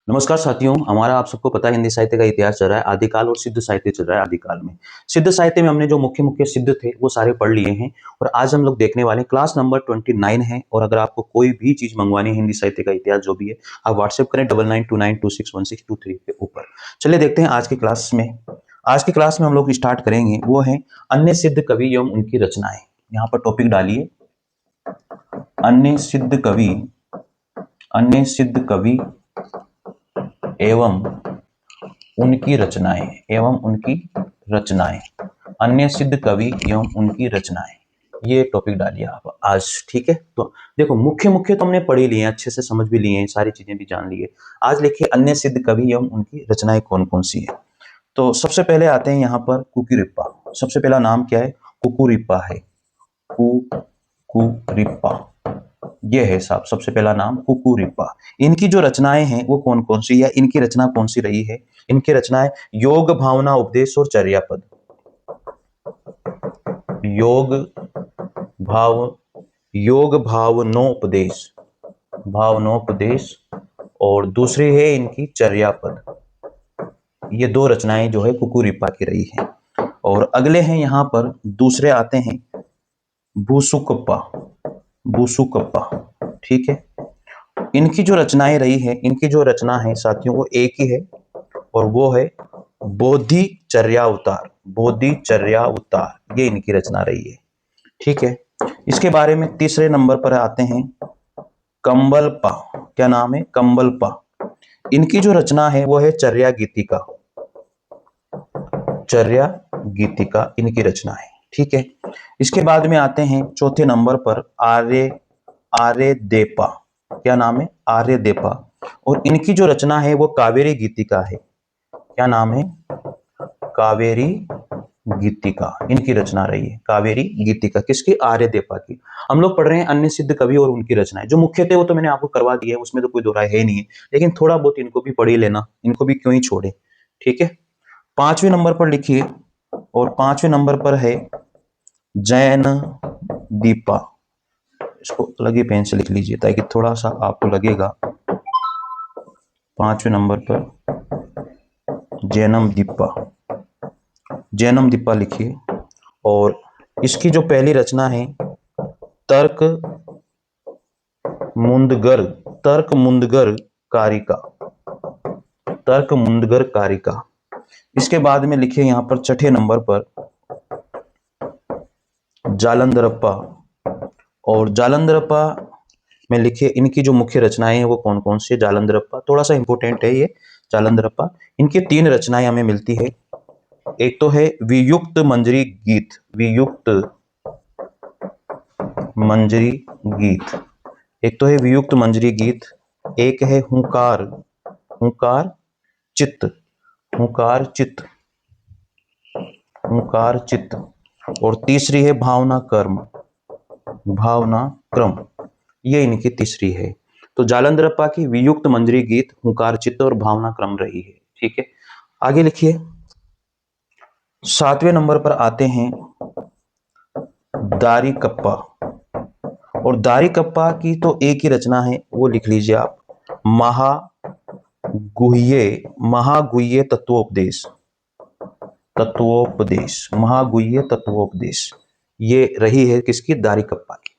नमस्कार साथियों, हमारा आप सबको पता है हिंदी साहित्य का इतिहास चल रहा है आदिकाल और सिद्ध साहित्य चल रहा है आदिकाल में। सिद्ध साहित्य में हमने जो मुख्य मुख्य सिद्ध थे वो सारे पढ़ लिए हैं और आज हम लोग देखने वाले हैं क्लास नंबर 29 है। और अगर आपको कोई भी चीज मंगवानी है हिंदी साहित्य का इतिहास जो भी है, आप व्हाट्सएप करें 9929261623 के ऊपर। चलिए देखते हैं आज की क्लास में। आज की क्लास में हम लोग स्टार्ट करेंगे वो है अन्य सिद्ध कवि एवं उनकी रचनाएं। यहाँ पर टॉपिक डालिए अन्य सिद्ध कवि एवं उनकी रचनाएं अन्य सिद्ध कवि एवं उनकी रचनाएं, ये टॉपिक डालिए आप आज। ठीक है, तो देखो मुख्य मुख्य तो हमने पढ़ ही लिए हैं, अच्छे से समझ भी लिए हैं, सारी चीजें भी जान ली है। आज लिखिए अन्य सिद्ध कवि एवं उनकी रचनाएं कौन कौन सी है। तो सबसे पहले आते हैं यहाँ पर कुकुरिप्पा। सबसे पहला नाम क्या है? कुकुरिप्पा है। कुकुरिप्पा ये है साहब, सबसे पहला नाम कुकुरिप्पा। इनकी जो रचनाएं हैं वो कौन कौन सी है, इनकी रचना कौन सी रही है? इनकी रचनाएं योग भावना उपदेश और चर्यापद। योग भावनोपदेश और दूसरी है इनकी चर्यापद। ये दो रचनाएं जो है कुकुरिप्पा की रही है। और अगले हैं यहाँ पर दूसरे आते हैं बुसुकप्पा। ठीक है, इनकी जो रचनाएं रही है, इनकी जो रचना है साथियों वो एक ही है और वो है बोधिचर्यावतार। ये इनकी रचना रही है। ठीक है, इसके बारे में तीसरे नंबर पर आते हैं कंबलपा। क्या नाम है? कंबलपा। इनकी जो रचना है वो है चर्या गीतिका इनकी रचना है। ठीक है, इसके बाद में आते हैं चौथे नंबर पर आर्यदेपा। क्या नाम है? आर्यदेपा। और इनकी जो रचना है वो कावेरी गीतिका है। क्या नाम है? कावेरी गीतिका इनकी रचना रही है। कावेरी गीतिका किसकी? आर्यदेपा की। हम लोग पढ़ रहे हैं अन्य सिद्ध कवि और उनकी रचनाएं। जो मुख्य थे वो तो मैंने आपको करवा दिया है, उसमें तो कोई दो राय है नहीं है, लेकिन थोड़ा बहुत इनको भी पढ़ ही लेना, इनको भी क्यों ही छोड़े। ठीक है, पांचवें नंबर पर लिखिए, और पांचवें नंबर पर है जैन दीपा। इसको अलग ही पेन से लिख लीजिए ताकि थोड़ा सा आपको लगेगा। पांचवें नंबर पर जैनम दीपा लिखिए। और इसकी जो पहली रचना है तर्क मुंदगर कारिका। इसके बाद में लिखिए यहाँ पर छठे नंबर पर जालंधरप्पा। और जालंधरप्पा में लिखिए इनकी जो मुख्य रचनाएं हैं वो कौन कौन सी है। जालंधरप्पा थोड़ा सा इंपोर्टेंट है ये जालंधरप्पा। इनकी तीन रचनाएं हमें मिलती है। एक तो है वियुक्त मंजरी गीत, एक है हुंकार चित्त, और तीसरी है भावना क्रम। ये इनकी तीसरी है। तो जालंधरप्पा की वियुक्त मंजरी गीत, हुंकार चित्त और भावना क्रम रही है। ठीक है, आगे लिखिए। सातवें नंबर पर आते हैं दारिकप्पा। और दारिकप्पा की तो एक ही रचना है, वो लिख लीजिए आप, महागुह्य तत्वोपदेश। ये रही है किसकी? दारिकप्पा की।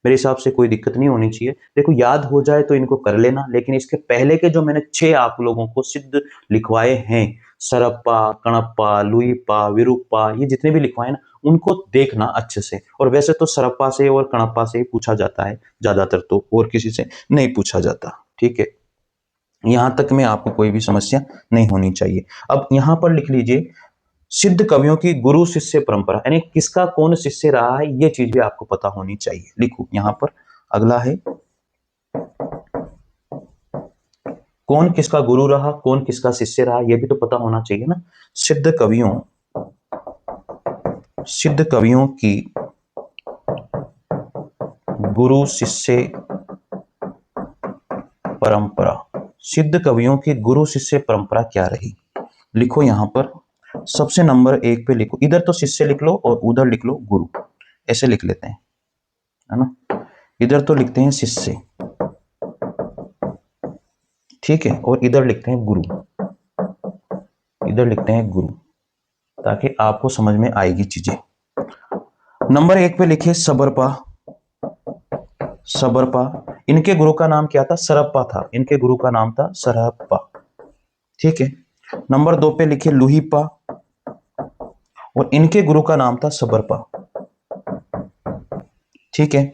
मेरे हिसाब से कोई दिक्कत नहीं होनी चाहिए। देखो याद हो जाए तो इनको कर लेना, लेकिन इसके पहले के जो मैंने 6 आप लोगों को सिद्ध लिखवाए हैं, सरप्पा, कणप्पा, लुईपा, विरूपा, ये जितने भी लिखवाए ना उनको देखना अच्छे से। और वैसे तो सरप्पा से और कणप्पा से ही पूछा जाता है ज्यादातर, तो और किसी से नहीं पूछा जाता। ठीक है, यहां तक में आपको कोई भी समस्या नहीं होनी चाहिए। अब यहां पर लिख लीजिए सिद्ध कवियों की गुरु शिष्य परंपरा, यानी किसका कौन शिष्य रहा है, ये चीज भी आपको पता होनी चाहिए। लिखो यहां पर अगला है कौन किसका गुरु रहा, कौन किसका शिष्य रहा, ये भी तो पता होना चाहिए ना। सिद्ध कवियों की गुरु शिष्य परंपरा क्या रही? लिखो यहां पर सबसे नंबर 1 पे लिखो, इधर तो शिष्य लिख लो और उधर लिख लो गुरु, ऐसे लिख लेते हैं, है ना। इधर तो लिखते हैं शिष्य ठीक है, और इधर लिखते हैं गुरु, इधर लिखते हैं गुरु, ताकि आपको समझ में आएगी चीजें। नंबर 1 पे लिखिए सबरपा, सबरपा। इनके गुरु का नाम क्या था? सरप्पा था, इनके गुरु का नाम था सरप्पा। ठीक है। नंबर 2 पे लिखिए लुहीपा, और इनके गुरु का नाम था सबरपा। ठीक है।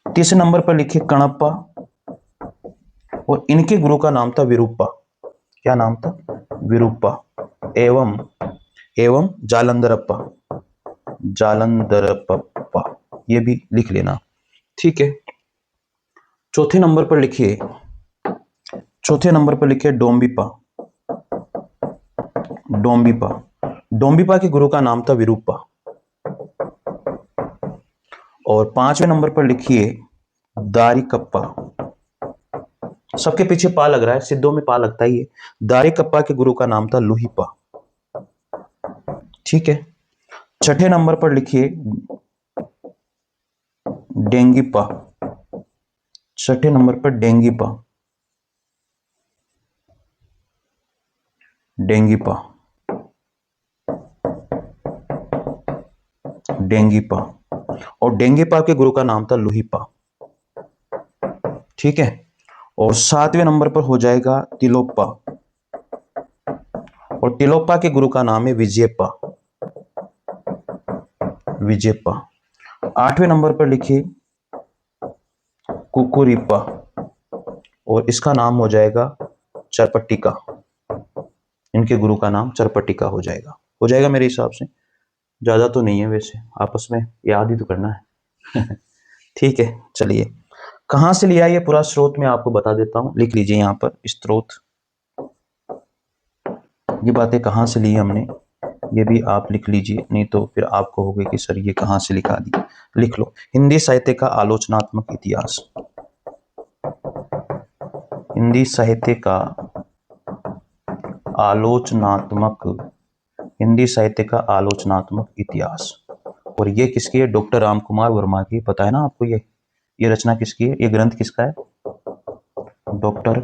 तीसरे नंबर पर लिखिए कणप्पा, और इनके गुरु का नाम था विरूपा। क्या नाम था? विरूपा। एवं जालंधरप्पा, जालंधरप्पा, ये भी लिख लेना। ठीक है। चौथे नंबर पर लिखिए, चौथे नंबर पर लिखिए डोम्बिपा, डोम्बिपा। डोम्बिपा के गुरु का नाम था विरूपा। और 5वें नंबर पर लिखिए दारिकप्पा। सबके पीछे पा लग रहा है, सिद्धों में पा लगता ही है। दारिकप्पा के गुरु का नाम था लुहीपा। ठीक है। छठे नंबर पर लिखिए डेंगीपा, छठे नंबर पर डेंगीपा, डेंगीपा, डेंगीपा। और डेंगीपा के गुरु का नाम था लुहीपा। ठीक है। और 7वें नंबर पर हो जाएगा तिलोप्पा, और तिलोप्पा के गुरु का नाम है विजयप्पा, विजयप्पा। 8वें नंबर पर लिखिए कुकुरिप्पा, और इसका नाम हो जाएगा चरपट्टिका। इनके गुरु का नाम चरपट्टिका हो जाएगा मेरे हिसाब से। ज्यादा तो नहीं है वैसे, आपस में याद ही तो करना है। ठीक है, चलिए। कहां से लिया ये पूरा स्रोत मैं आपको बता देता हूं, लिख लीजिए यहां पर स्रोत। ये बातें कहां से ली हमने, ये भी आप लिख लीजिए, नहीं तो फिर आपको होगा कि सर ये कहां से लिखा दी। लिख लो, हिंदी साहित्य का आलोचनात्मक इतिहास, हिंदी साहित्य का आलोचनात्मक, हिंदी साहित्य का आलोचनात्मक इतिहास। और ये किसकी है? डॉक्टर राम कुमार वर्मा की। पता है ना आपको ये रचना किसकी है? ये ग्रंथ किसका है? डॉक्टर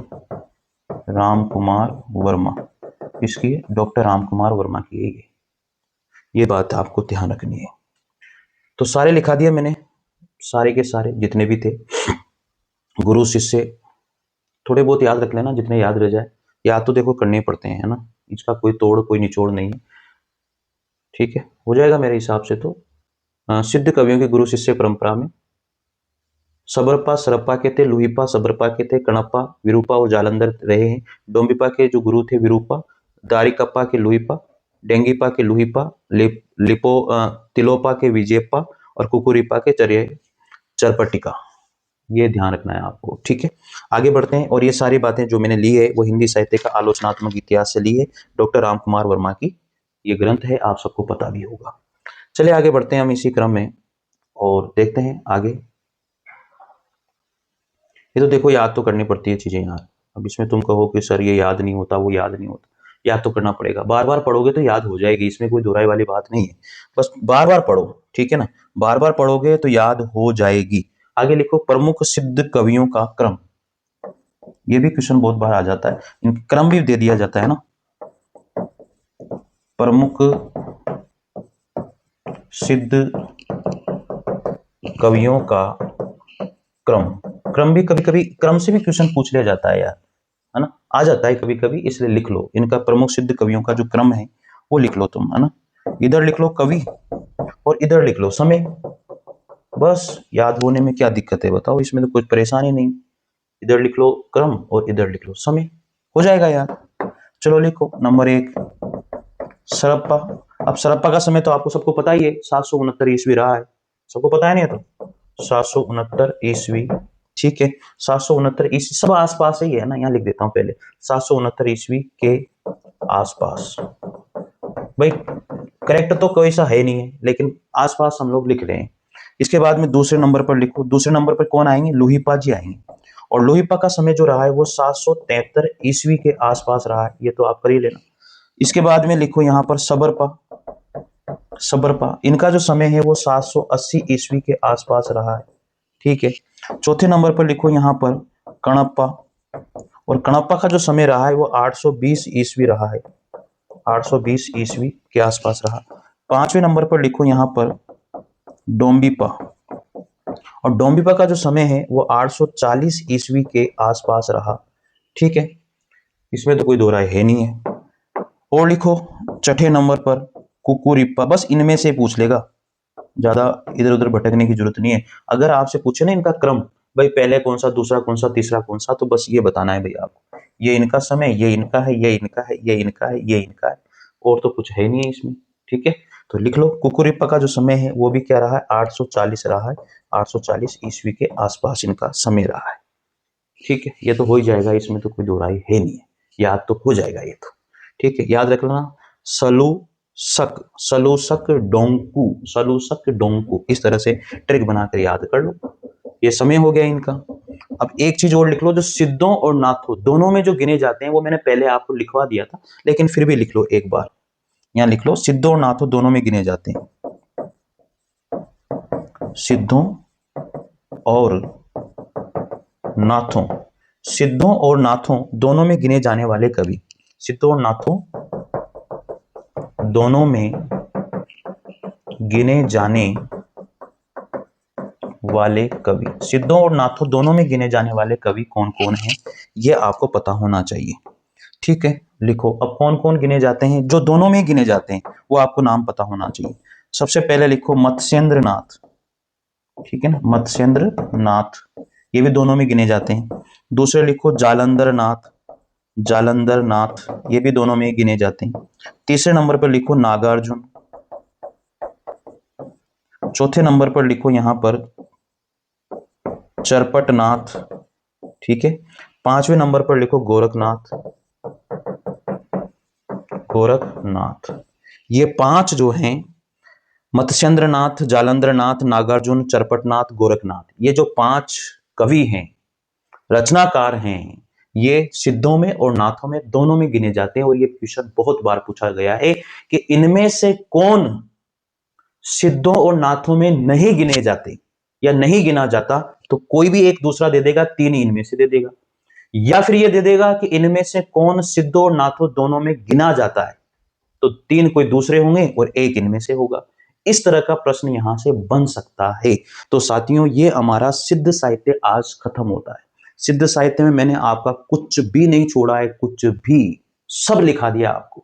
राम कुमार वर्मा। किसकी है? डॉक्टर राम कुमार वर्मा की है ये बात आपको ध्यान रखनी है। तो सारे लिखा दिया मैंने, सारे के सारे जितने भी थे, गुरु शिष्य। थोड़े बहुत याद रख लेना, जितने याद रह जाए। याद तो देखो करने पड़ते हैं, है ना, इसका कोई तोड़ कोई निचोड़ नहीं है। ठीक है, हो जाएगा मेरे हिसाब से। तो सिद्ध कवियों के गुरु शिष्य परंपरा में सबरपा सरप्पा के थे, लुहीपा सबरपा के थे, कणप्पा विरूपा और जालंधर रहे हैं। डोम्बिपा के जो गुरु थे विरूपा, दारिकप्पा के लुहीपा, डेंगीपा के लुहीपा, तिलोपा के विजयप्पा, और कुकुरिपा के चरपट्टिका। ये ध्यान रखना है आपको। ठीक है, आगे बढ़ते हैं। और ये सारी बातें जो मैंने ली है वो हिंदी साहित्य का आलोचनात्मक इतिहास से ली है, डॉक्टर राम कुमार वर्मा की ये ग्रंथ है, आप सबको पता भी होगा। चलिए आगे बढ़ते हैं हम इसी क्रम में और देखते हैं आगे। ये तो देखो याद तो करनी पड़ती है चीजें यार। अब इसमें तुम कहो कि सर ये याद नहीं होता, वो याद नहीं होता, याद तो करना पड़ेगा। बार बार पढ़ोगे तो याद हो जाएगी, इसमें कोई दोहराई वाली बात नहीं है। बस बार बार पढ़ो, ठीक है ना, बार बार पढ़ोगे तो याद हो जाएगी। आगे लिखो प्रमुख सिद्ध कवियों का क्रम। ये भी क्वेश्चन बहुत बार आ जाता है, इनका क्रम भी दे दिया जाता है ना। प्रमुख सिद्ध कवियों का क्रम। क्रम भी कभी कभी, क्रम से भी क्वेश्चन पूछ लिया जाता है यार, है ना, आ जाता है कभी कभी, इसलिए लिख लो इनका प्रमुख सिद्ध कवियों का जो क्रम है वो लिख लो तुम, है ना। इधर लिख लो कवि और इधर लिख लो समय। बस याद होने में क्या दिक्कत है बताओ, इसमें तो कुछ परेशानी नहीं। इधर लिख लो क्रम और इधर लिख लो समय, हो जाएगा यार। चलो लिखो नंबर 1 सरप्पा। अब सरप्पा का समय तो आपको सबको पता ही है, 769 ईस्वी रहा है, सबको पता है नहीं तो 769 ईस्वी। ठीक है, 769 ईस्वी, सब आसपास ही है ना, यहाँ लिख देता हूँ पहले 769 ईस्वी के आसपास। भाई करेक्ट तो कोई सा है नहीं है, लेकिन आसपास हम लोग लिख रहे हैं। इसके बाद में दूसरे नंबर पर लिखो, दूसरे नंबर पर कौन आएंगे? लुहीपा जी आएंगे। और लुहीपा का समय जो रहा है वो 773 ईस्वी के आसपास रहा है, ये तो आप कर ही लेना। इसके बाद में लिखो यहाँ पर सबरपा, सबरपा इनका जो समय है वो 780 ईस्वी के आसपास रहा है। ठीक है, चौथे नंबर पर लिखो यहाँ पर कणप्पा, और कणप्पा का जो समय रहा है वो 820 ईस्वी रहा है, 820 ईस्वी के आसपास रहा। 5वें नंबर पर लिखो यहाँ पर डोम्बिपा, और डोम्बिपा का जो समय है वो 840 ईस्वी के आसपास रहा। ठीक है, इसमें तो कोई दो राय है नहीं है। और लिखो 6ठे नंबर पर कुकुरिप्पा, बस इनमें से पूछ लेगा, ज्यादा इधर उधर भटकने की जरूरत नहीं है। अगर आपसे पूछे ना इनका क्रम, भाई पहले कौन सा, दूसरा कौन सा, तीसरा कौन सा, तो बस ये बताना है भाई आपको, ये इनका समय, ये इनका है, ये इनका है, ये इनका है, ये इनका है, और तो कुछ है नहीं इसमें। ठीक है, तो लिख लो कुकुरिप्पा का जो समय है वो भी क्या रहा है, 840 रहा है, 840 ईस्वी के आसपास इनका समय रहा है। ठीक है, ये तो हो ही जाएगा, इसमें तो कोई दो राय है नहीं है, याद तो हो जाएगा ये तो। ठीक है, याद रख लेना, सलूसक, सलूसक डोंकू, सलूसक डोंकू, इस तरह से ट्रिक बनाकर याद कर लो। ये समय हो गया इनका। अब एक चीज और लिख लो, जो सिद्धों और नाथों दोनों में जो गिने जाते हैं वो मैंने पहले आपको लिखवा दिया था, लेकिन फिर भी लिख लो एक बार, यहां लिख लो सिद्धों और नाथों दोनों में गिने जाते हैं, सिद्धों और नाथों, सिद्धों और नाथों दोनों में गिने जाने वाले कवि, सिद्धों और नाथों दोनों में गिने जाने वाले कवि, सिद्धों और नाथों दोनों में गिने जाने वाले कवि कौन कौन हैं, ये आपको पता होना चाहिए। ठीक है, लिखो अब कौन कौन गिने जाते हैं, जो दोनों में गिने जाते हैं वो आपको नाम पता होना चाहिए। सबसे पहले लिखो मत्स्येंद्र नाथ, ठीक है ना, मत्स्येंद्र नाथ, ये भी दोनों में गिने जाते हैं। दूसरे लिखो जालंधर नाथ, जालंधर नाथ, ये भी दोनों में गिने जाते हैं। तीसरे नंबर पर लिखो नागार्जुन। चौथे नंबर पर लिखो यहां पर चरपटनाथ, ठीक है। पांचवें नंबर पर लिखो गोरखनाथ, गोरखनाथ। ये पांच जो हैं, मत्स्येंद्रनाथ, जालंधरनाथ, नागार्जुन, चरपटनाथ, गोरखनाथ, ये जो पांच कवि हैं, रचनाकार हैं, ये सिद्धों में और नाथों में दोनों में गिने जाते हैं। और ये क्वेश्चन बहुत बार पूछा गया है कि इनमें से कौन सिद्धों और नाथों में नहीं गिने जाते या नहीं गिना जाता, तो कोई भी एक दूसरा दे देगा, तीन इनमें से दे देगा, या फिर ये दे देगा कि इनमें से कौन सिद्धों और नाथों दोनों में गिना जाता है, तो तीन कोई दूसरे होंगे और एक इनमें से होगा। इस तरह का प्रश्न यहां से बन सकता है। तो साथियों, ये हमारा सिद्ध साहित्य आज खत्म होता है। सिद्ध साहित्य में मैंने आपका कुछ भी नहीं छोड़ा है, कुछ भी, सब लिखा दिया आपको,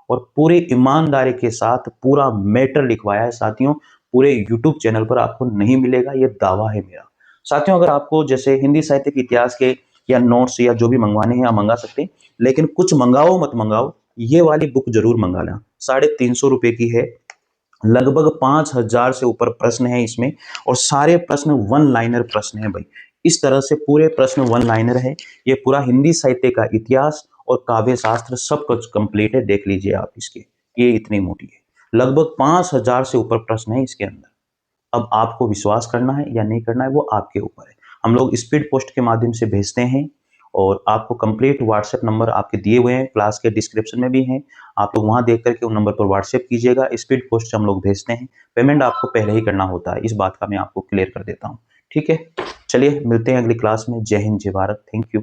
और पूरी ईमानदारी के साथ पूरा मैटर लिखवाया है साथियों। पूरे यूट्यूब चैनल पर आपको नहीं मिलेगा, ये दावा है मेरा। साथियों, अगर आपको जैसे हिंदी साहित्य के इतिहास के या नोट्स या जो भी मंगवाने हैं आप मंगा सकते हैं, लेकिन कुछ मंगाओ मत मंगाओ, ये वाली बुक जरूर मंगा लेना। 350 रुपए की है, लगभग 5000 से ऊपर प्रश्न है इसमें, और सारे प्रश्न वन लाइनर प्रश्न है भाई। इस तरह से पूरे प्रश्न वन लाइनर है। ये पूरा हिंदी साहित्य का इतिहास और काव्य शास्त्र सब कुछ कंप्लीट है, देख लीजिए आप इसके, ये इतनी मोटी है। लगभग 5000 से ऊपर प्रश्न है इसके अंदर। अब आपको विश्वास करना है या नहीं करना है वो आपके ऊपर है। हम लोग स्पीड पोस्ट के माध्यम से भेजते हैं, और आपको कंप्लीट व्हाट्सएप नंबर आपके दिए हुए हैं, क्लास के डिस्क्रिप्शन में भी हैं, आप लोग वहां देख करके उन नंबर पर व्हाट्सएप कीजिएगा। स्पीड पोस्ट से हम लोग भेजते हैं, पेमेंट आपको पहले ही करना होता है, इस बात का मैं आपको क्लियर कर देता हूँ। ठीक है, चलिए मिलते हैं अगली क्लास में। जय हिंद, जय भारत, थैंक यू।